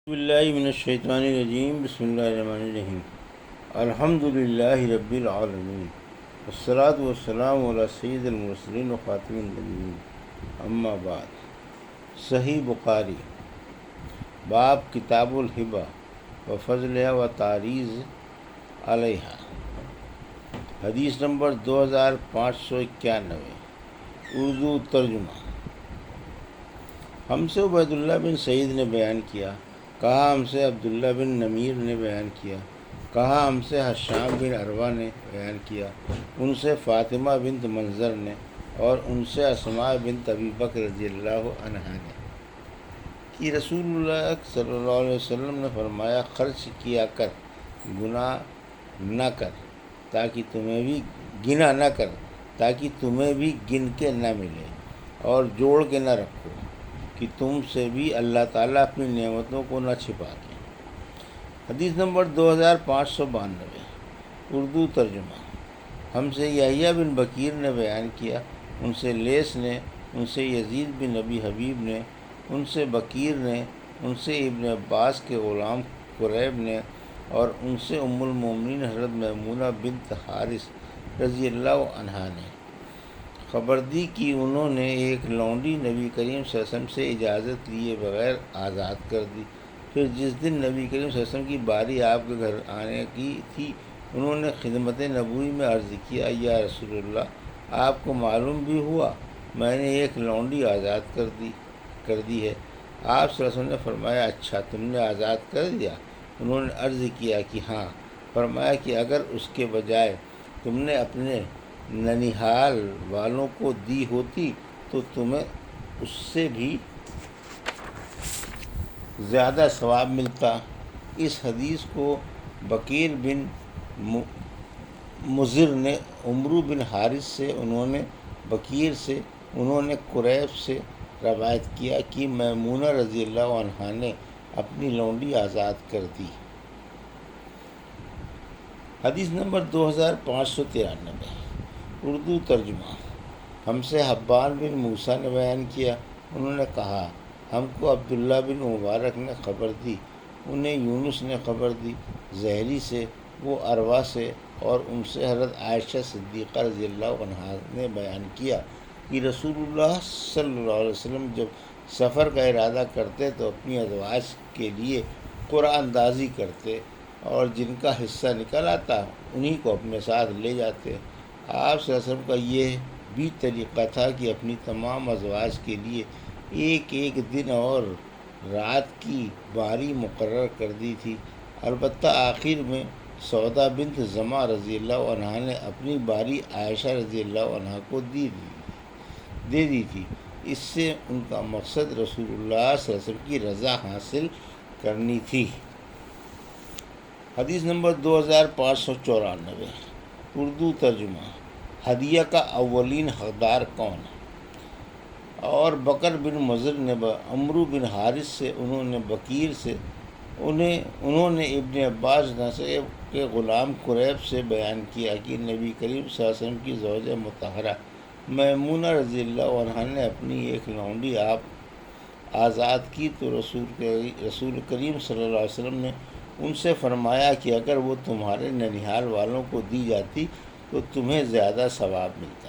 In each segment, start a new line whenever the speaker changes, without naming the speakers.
باللہ من الشیطان الرجیم بسم اللہ الرحمن الرحیم الحمد للہ رب العالمین والصلاة والسلام علی سید المرسلین و خاتم النبیین اما بعد۔ صحیح بخاری باب کتاب الہبہ و فضلہ و تعریض علیہا، حدیث نمبر 2591، اردو ترجمہ۔ ہم سے عبید اللہ بن سعید نے بیان کیا، کہا ہم سے عبداللہ بن نمیر نے بیان کیا، کہا ہم سے حشام بن عروہ نے بیان کیا، ان سے فاطمہ بنت منظر نے، اور ان سے اسماء بنت ابی بکر رضی اللہ عنہا نے کہ رسول اللہ صلی اللہ علیہ وسلم نے فرمایا، خرچ کیا کر، گناہ نہ کر تاکہ تمہیں بھی گنا نہ کر تاکہ تمہیں بھی گن کے نہ ملے، اور جوڑ کے نہ رکھو کہ تم سے بھی اللہ تعالیٰ اپنی نعمتوں کو نہ چھپا کے۔ حدیث نمبر 2592، اردو ترجمہ۔ ہم سے یحییٰ بن بکیر نے بیان کیا، ان سے لیث نے، ان سے یزید بن ابی حبیب نے، ان سے بکیر نے، ان سے ابن عباس کے غلام قریب نے، اور ان سے ام المومنین حضرت میمونہ بنت حارث رضی اللہ عنہا نے خبر دی کہ انہوں نے ایک لونڈی نبی کریم صلی اللہ علیہ وسلم سے اجازت لیے بغیر آزاد کر دی۔ پھر جس دن نبی کریم صلی اللہ علیہ وسلم کی باری آپ کے گھر آنے کی تھی، انہوں نے خدمت نبوی میں عرض کیا، یا رسول اللہ، آپ کو معلوم بھی ہوا میں نے ایک لونڈی آزاد کر دی ہے۔ آپ صلی اللہ علیہ وسلم نے فرمایا، اچھا، تم نے آزاد کر دیا؟ انہوں نے عرض کیا کہ ہاں۔ فرمایا کہ اگر اس کے بجائے تم نے اپنے ننیحال والوں کو دی ہوتی تو تمہیں اس سے بھی زیادہ ثواب ملتا۔ اس حدیث کو بکیر بن مضر نے عمرو بن حارث سے، انہوں نے بکیر سے، انہوں نے قریب سے روایت کیا کہ میمونہ رضی اللہ عنہا نے اپنی لونڈی آزاد کر دی۔ حدیث نمبر 2593، اردو ترجمہ۔ ہم سے حبان بن موسیٰ نے بیان کیا، انہوں نے کہا ہم کو عبداللہ بن مبارک نے خبر دی، انہیں یونس نے خبر دی زہری سے، وہ عروہ سے، اور ان سے حضرت عائشہ صدیقہ رضی اللہ عنہا نے بیان کیا کہ رسول اللہ صلی اللہ علیہ وسلم جب سفر کا ارادہ کرتے تو اپنی ازواج کے لیے قرعہ اندازی کرتے، اور جن کا حصہ نکل آتا انہی کو اپنے ساتھ لے جاتے۔ آپ صلی اللہ علیہ وسلم کا یہ بھی طریقہ تھا کہ اپنی تمام ازواج کے لیے ایک ایک دن اور رات کی باری مقرر کر دی تھی، البتہ آخر میں سودا بنت زمع رضی اللہ عنہا نے اپنی باری عائشہ رضی اللہ عنہا کو دے دی تھی۔ اس سے ان کا مقصد رسول اللہ صلی اللہ علیہ وسلم کی رضا حاصل کرنی تھی۔ حدیث نمبر 2594، اردو ترجمہ۔ ہدیہ کا اولین حقدار کون؟ اور بکر بن مضر نے عمرو بن حارث سے، انہوں نے بکیر سے، انہوں نے ابن عباس نصر کے غلام قریب سے بیان کیا کہ نبی کریم صلی اللہ علیہ وسلم کی زوجہ مطہرہ میمونہ رضی اللہ عنہا نے اپنی ایک لونڈی آزاد کی تو رسول کریم صلی اللہ علیہ وسلم نے ان سے فرمایا کہ اگر وہ تمہارے ننیحال والوں کو دی جاتی تو تمہیں زیادہ ثواب ملتا۔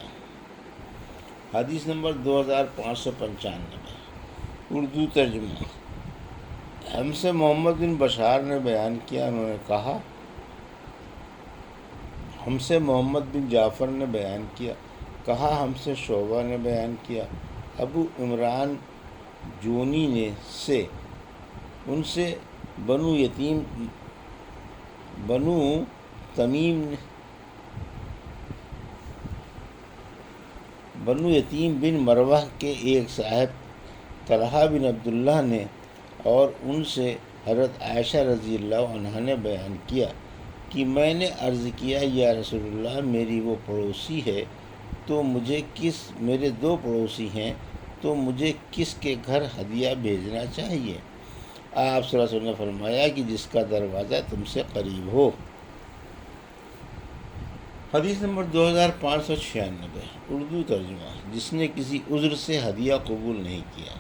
حدیث نمبر 2595، اردو ترجمہ۔ ہم سے محمد بن بشار نے بیان کیا، انہوں نے کہا ہم سے محمد بن جعفر نے بیان کیا، کہا ہم سے شعبہ نے بیان کیا، ابو عمران جونی نے سے، ان سے بنو یتیم بن مروہ کے ایک صاحب طلحہ بن عبداللہ نے، اور ان سے حضرت عائشہ رضی اللہ عنہا نے بیان کیا کہ میں نے عرض کیا، یا رسول اللہ، میری وہ پڑوسی ہے تو میرے دو پڑوسی ہیں تو مجھے کس کے گھر ہدیہ بھیجنا چاہیے؟ آپ صلی اللہ علیہ وسلم نے فرمایا کہ جس کا دروازہ تم سے قریب ہو۔ حدیث نمبر 2596، اردو ترجمہ۔ جس نے کسی عذر سے ہدیہ قبول نہیں کیا۔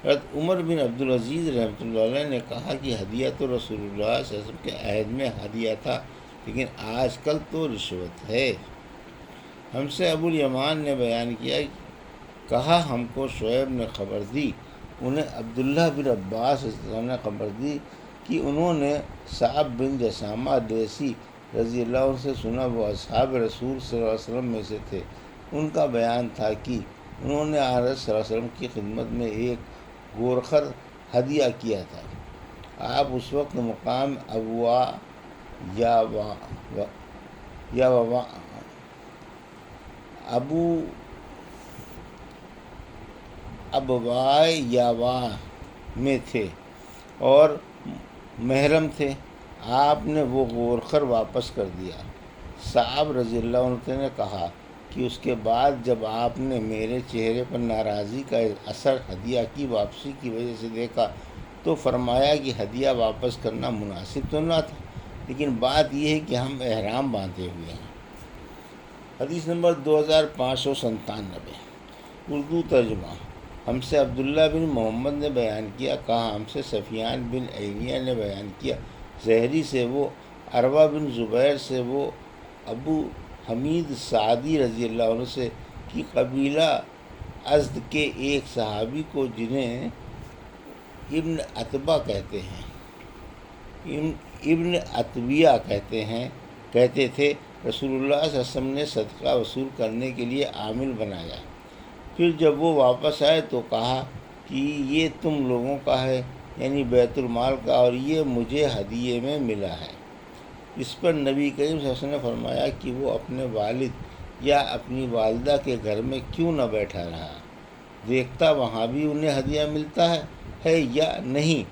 حضرت عمر بن عبدالعزیز رحمۃ اللہ علیہ نے کہا کہ ہدیہ تو رسول اللہ صلی اللہ علیہ وسلم کے عہد میں ہدیہ تھا، لیکن آج کل تو رشوت ہے۔ ہم سے ابو الیمان نے بیان کیا، کہا ہم کو شعیب نے خبر دی، انہیں عبداللہ بن عباس رضی اللہ عنہ نے خبر دی کہ انہوں نے صعب بن جسامہ دیسی رضی اللہ عنہ سے سنا، وہ اصحاب رسول صلی اللہ علیہ وسلم میں سے تھے۔ ان کا بیان تھا کہ انہوں نے حضرت صلی اللہ علیہ وسلم کی خدمت میں ایک گورخر ہدیہ کیا تھا۔ آپ اس وقت مقام ابوا یا ابو ابوائے یاوا میں تھے اور محرم تھے۔ آپ نے وہ گورخر واپس کر دیا۔ صعب رضی اللہ عنہ نے کہا کہ اس کے بعد جب آپ نے میرے چہرے پر ناراضی کا اثر ہدیہ کی واپسی کی وجہ سے دیکھا تو فرمایا کہ ہدیہ واپس کرنا مناسب تو نہ تھا، لیکن بات یہ ہے کہ ہم احرام باندھے ہوئے ہیں۔ حدیث نمبر 2597، اردو ترجمہ۔ ہم سے عبداللہ بن محمد نے بیان کیا، کہا ہم سے سفیان بن عیینہ نے بیان کیا، زہری سے وہ، عروہ بن زبیر سے وہ، ابو حمید سعدی رضی اللہ عنہ سے کہ قبیلہ ازد کے ایک صحابی کو جنہیں ابن عتبہ کہتے ہیں کہتے تھے، رسول اللہ صلی اللہ علیہ وسلم نے صدقہ وصول کرنے کے لیے عامل بنایا۔ پھر جب وہ واپس آئے تو کہا کہ یہ تم لوگوں کا ہے، یعنی بیت المال کا، اور یہ مجھے ہدیے میں ملا ہے۔ اس پر نبی کریم صلی اللہ علیہ وسلم نے فرمایا کہ وہ اپنے والد یا اپنی والدہ کے گھر میں کیوں نہ بیٹھا رہا، دیکھتا وہاں بھی انہیں ہدیہ ملتا ہے یا نہیں۔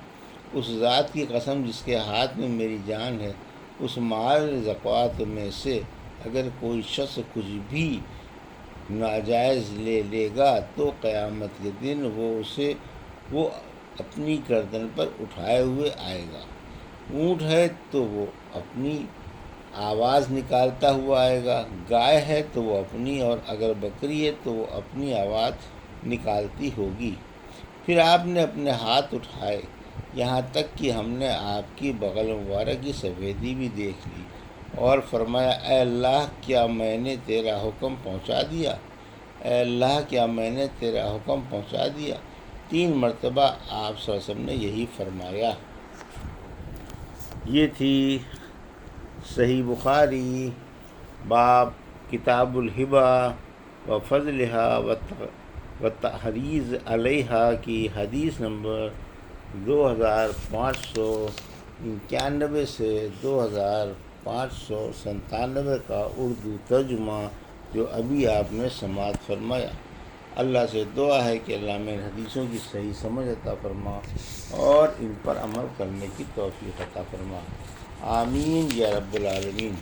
اس ذات کی قسم جس کے ہاتھ میں میری جان ہے، اس مال زکوٰۃ میں سے اگر کوئی شخص کچھ بھی ناجائز لے گا تو قیامت کے دن وہ اپنی گردن پر اٹھائے ہوئے آئے گا۔ اونٹ ہے تو وہ اپنی آواز نکالتا ہوا آئے گا، گائے ہے تو وہ اپنی، اور اگر بکری ہے تو وہ اپنی آواز نکالتی ہوگی۔ پھر آپ نے اپنے ہاتھ اٹھائے یہاں تک کہ ہم نے آپ کی بغل مبارک کی سفیدی بھی دیکھ لی، اور فرمایا اے اللہ کیا میں نے تیرا حکم پہنچا دیا، اے اللہ کیا میں نے تیرا حکم پہنچا دیا۔ 3 مرتبہ آپ صلی اللہ علیہ وسلم نے یہی فرمایا۔ یہ تھی صحیح بخاری، باب کتاب الہبہ و فضلہا و تحریض علیہا کی حدیث نمبر 2591 سے 2597 کا اردو ترجمہ جو ابھی آپ نے سماعت فرمایا۔ اللہ سے دعا ہے کہ اللہ میں حدیثوں کی صحیح سمجھ عطا فرما اور ان پر عمل کرنے کی توفیق عطا فرما، آمین یا رب العالمین۔